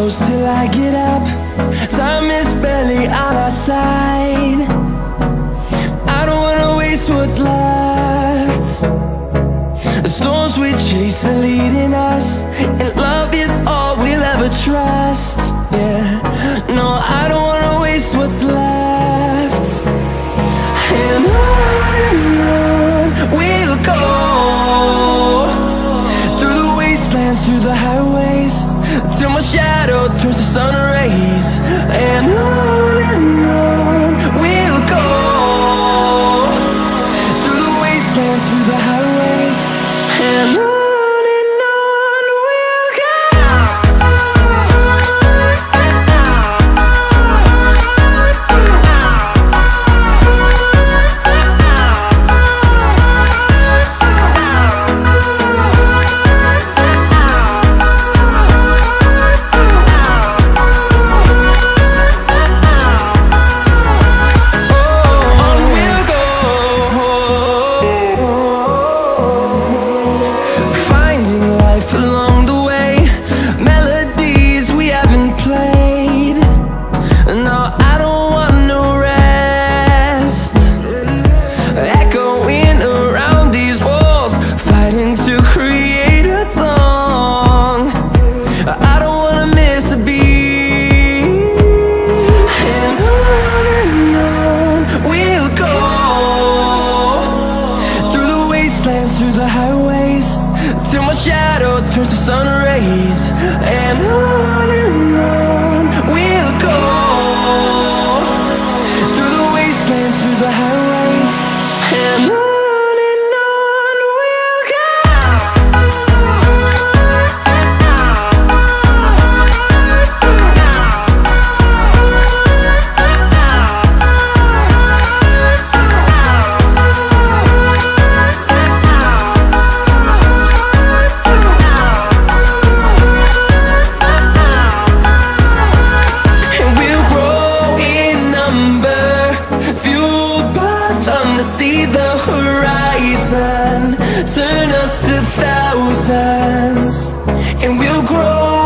close till I get up. Time is barely on our side. I don't wanna waste what's left. The storms we chase are leading us, and love is all we'll ever trust. Yeah, no, I don't wanna waste what's left. And on we'll go, through the wastelands, through the highways, till my shadow turns to sun rays. And on we'll go, through the wastelands, through the highways, and on we'll go. Through the highways, till my shadow turns to sun rays. And on we'll go, through the wastelands, through the highways, and on we'll go. See the horizon turn us to thousands, and we'll grow